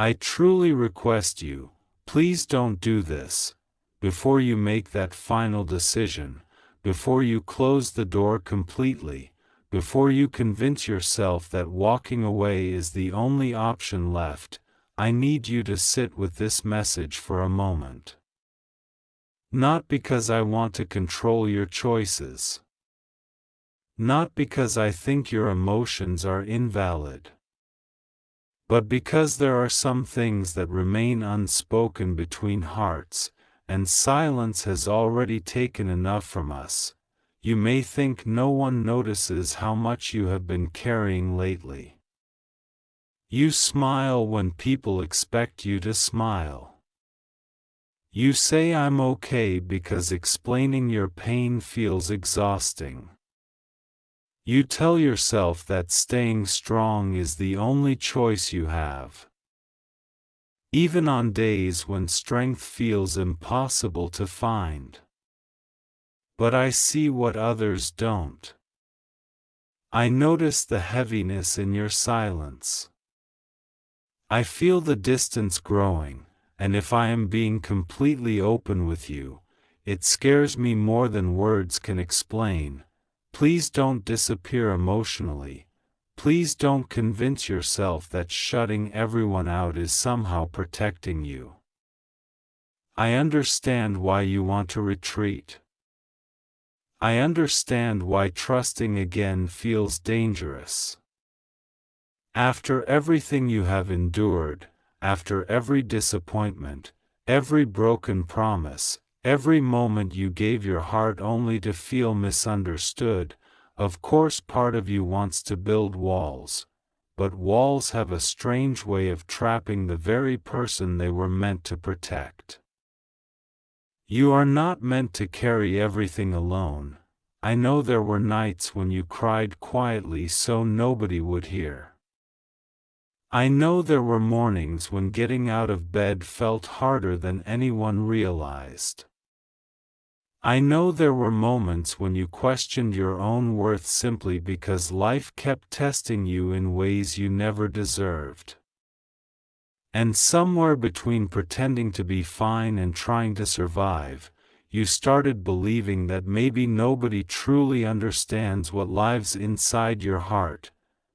I truly request you, please don't do this. Before you make that final decision, before you close the door completely, before you convince yourself that walking away is the only option left, I need you to sit with this message for a moment. Not because I want to control your choices. Not because I think your emotions are invalid. But because there are some things that remain unspoken between hearts, and silence has already taken enough from us. You may think no one notices how much you have been carrying lately. You smile when people expect you to smile. You say I'm okay because explaining your pain feels exhausting. You tell yourself that staying strong is the only choice you have. Even on days when strength feels impossible to find. But I see what others don't. I notice the heaviness in your silence. I feel the distance growing, and if I am being completely open with you, it scares me more than words can explain. Please don't disappear emotionally. Please don't convince yourself that shutting everyone out is somehow protecting you. I understand why you want to retreat. I understand why trusting again feels dangerous. After everything you have endured, after every disappointment, every broken promise, every moment you gave your heart only to feel misunderstood, of course part of you wants to build walls, but walls have a strange way of trapping the very person they were meant to protect. You are not meant to carry everything alone. I know there were nights when you cried quietly so nobody would hear. I know there were mornings when getting out of bed felt harder than anyone realized. I know there were moments when you questioned your own worth simply because life kept testing you in ways you never deserved. And somewhere between pretending to be fine and trying to survive, you started believing that maybe nobody truly understands what lives inside your heart.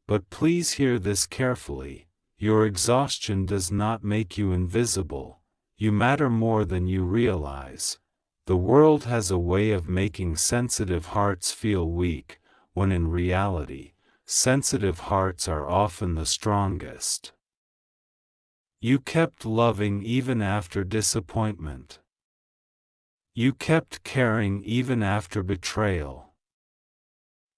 But please hear this carefully. Your exhaustion does not make you invisible. You matter more than you realize. The world has a way of making sensitive hearts feel weak, when in reality, sensitive hearts are often the strongest. You kept loving even after disappointment. You kept caring even after betrayal.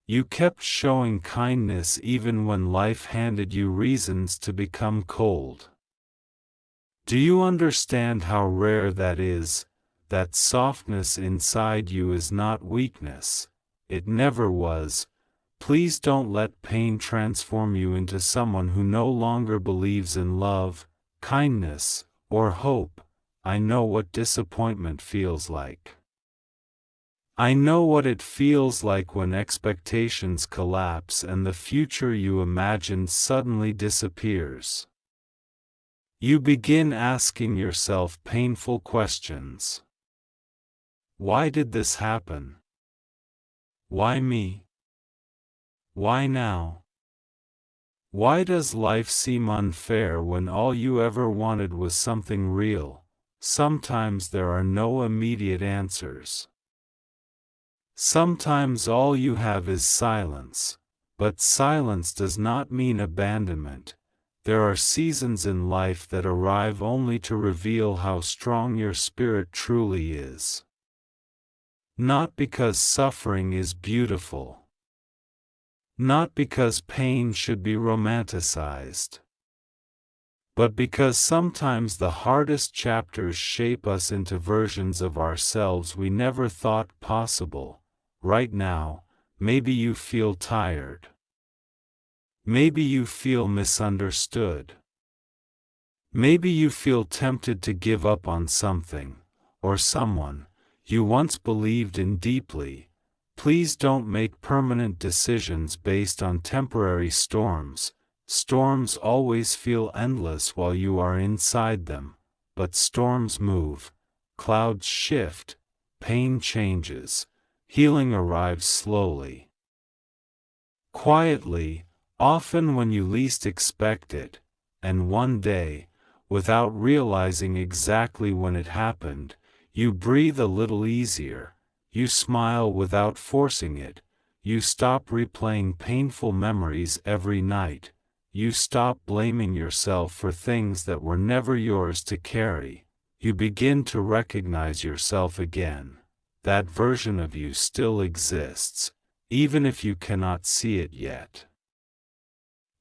You kept showing kindness even when life handed you reasons to become cold. Do you understand how rare that is? That softness inside you is not weakness. It never was. Please don't let pain transform you into someone who no longer believes in love, kindness, or hope. I know what disappointment feels like. I know what it feels like when expectations collapse and the future you imagined suddenly disappears. You begin asking yourself painful questions. Why did this happen? Why me? Why now? Why does life seem unfair when all you ever wanted was something real? Sometimes there are no immediate answers. Sometimes all you have is silence, but silence does not mean abandonment. There are seasons in life that arrive only to reveal how strong your spirit truly is. Not because suffering is beautiful. Not because pain should be romanticized. But because sometimes the hardest chapters shape us into versions of ourselves we never thought possible. Right now, maybe you feel tired. Maybe you feel misunderstood. Maybe you feel tempted to give up on something, or someone, you once believed in deeply. Please don't make permanent decisions based on temporary storms. Storms always feel endless while you are inside them, but storms move, clouds shift, pain changes, healing arrives slowly. Quietly, often when you least expect it, and one day, without realizing exactly when it happened, you breathe a little easier, you smile without forcing it, you stop replaying painful memories every night, you stop blaming yourself for things that were never yours to carry, you begin to recognize yourself again. That version of you still exists, even if you cannot see it yet.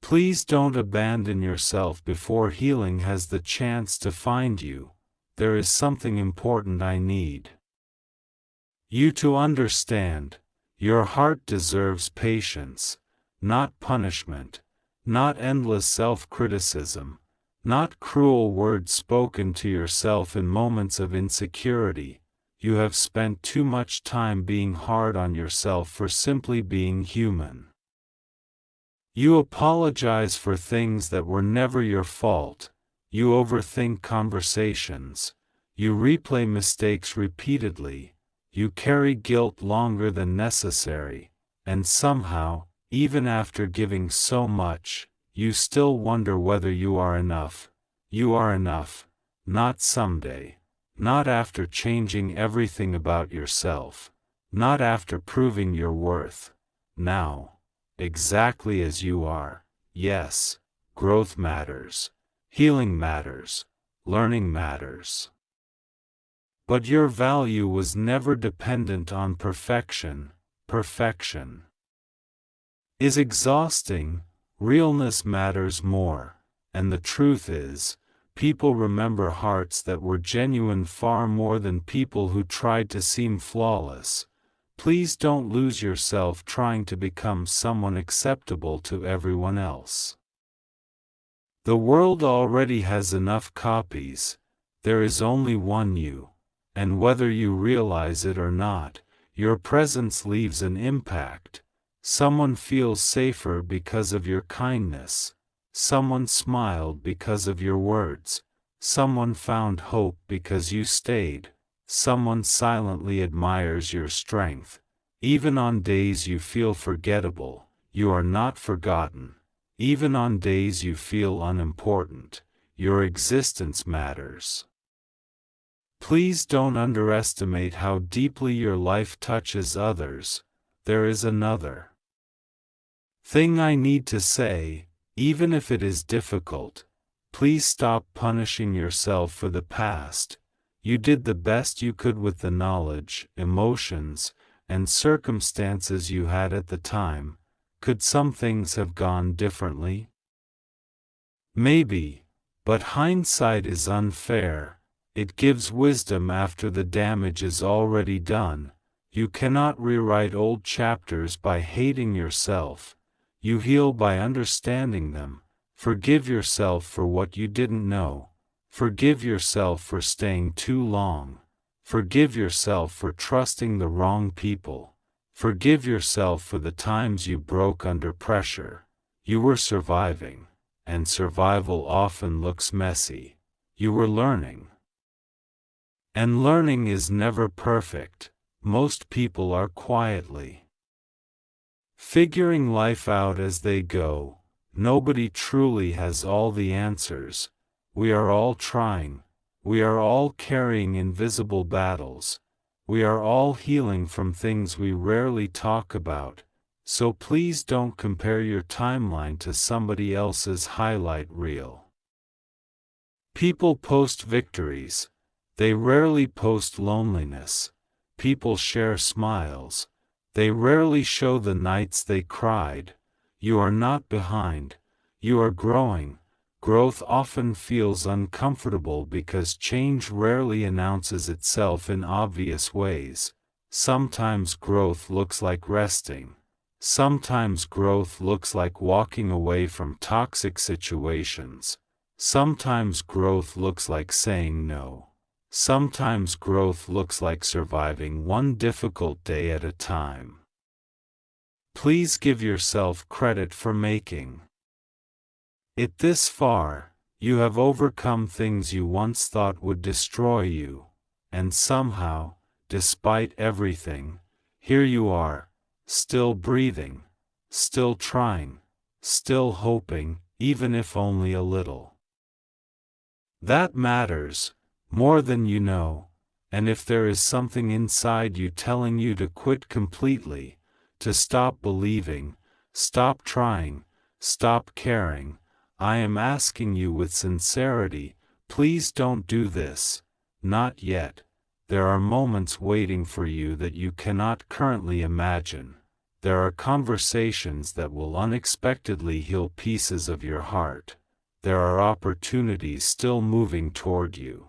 Please don't abandon yourself before healing has the chance to find you. There is something important I need you to understand. Your heart deserves patience, not punishment, not endless self-criticism, not cruel words spoken to yourself in moments of insecurity. You have spent too much time being hard on yourself for simply being human. You apologize for things that were never your fault, you overthink conversations, you replay mistakes repeatedly, you carry guilt longer than necessary, and somehow, even after giving so much, you still wonder whether you are enough. You are enough, not someday, not after changing everything about yourself, not after proving your worth. Now, exactly as you are. Yes, growth matters, healing matters, learning matters. But your value was never dependent on perfection. Perfection is exhausting, realness matters more, and the truth is, people remember hearts that were genuine far more than people who tried to seem flawless. Please don't lose yourself trying to become someone acceptable to everyone else. The world already has enough copies, there is only one you. And whether you realize it or not, your presence leaves an impact. Someone feels safer because of your kindness. Someone smiled because of your words. Someone found hope because you stayed. Someone silently admires your strength. Even on days you feel forgettable, you are not forgotten. Even on days you feel unimportant, your existence matters. Please don't underestimate how deeply your life touches others. There is another thing I need to say, even if it is difficult. Please stop punishing yourself for the past. You did the best you could with the knowledge, emotions, and circumstances you had at the time. Could some things have gone differently? Maybe, but hindsight is unfair. It gives wisdom after the damage is already done. You cannot rewrite old chapters by hating yourself. You heal by understanding them. Forgive yourself for what you didn't know. Forgive yourself for staying too long. Forgive yourself for trusting the wrong people. Forgive yourself for the times you broke under pressure. You were surviving, and survival often looks messy. You were learning. And learning is never perfect. Most people are quietly figuring life out as they go. Nobody truly has all the answers. We are all trying. We are all carrying invisible battles. We are all healing from things we rarely talk about. So please don't compare your timeline to somebody else's highlight reel. People post victories. They rarely post loneliness. People share smiles. They rarely show the nights they cried. You are not behind. You are growing. Growth often feels uncomfortable because change rarely announces itself in obvious ways. Sometimes growth looks like resting. Sometimes growth looks like walking away from toxic situations. Sometimes growth looks like saying no. Sometimes growth looks like surviving one difficult day at a time. Please give yourself credit for making It this far, you have overcome things you once thought would destroy you, and somehow, despite everything, here you are, still breathing, still trying, still hoping, even if only a little. That matters, more than you know, and if there is something inside you telling you to quit completely, to stop believing, stop trying, stop caring, I am asking you with sincerity, please don't do this, not yet. There are moments waiting for you that you cannot currently imagine. There are conversations that will unexpectedly heal pieces of your heart. There are opportunities still moving toward you.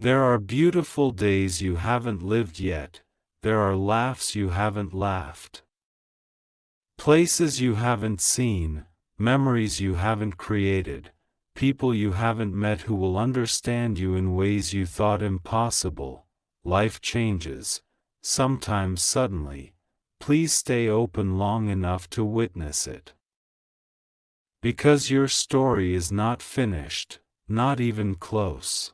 There are beautiful days you haven't lived yet. There are laughs you haven't laughed. Places you haven't seen, memories you haven't created, people you haven't met who will understand you in ways you thought impossible. Life changes, sometimes suddenly. Please stay open long enough to witness it. Because your story is not finished, not even close.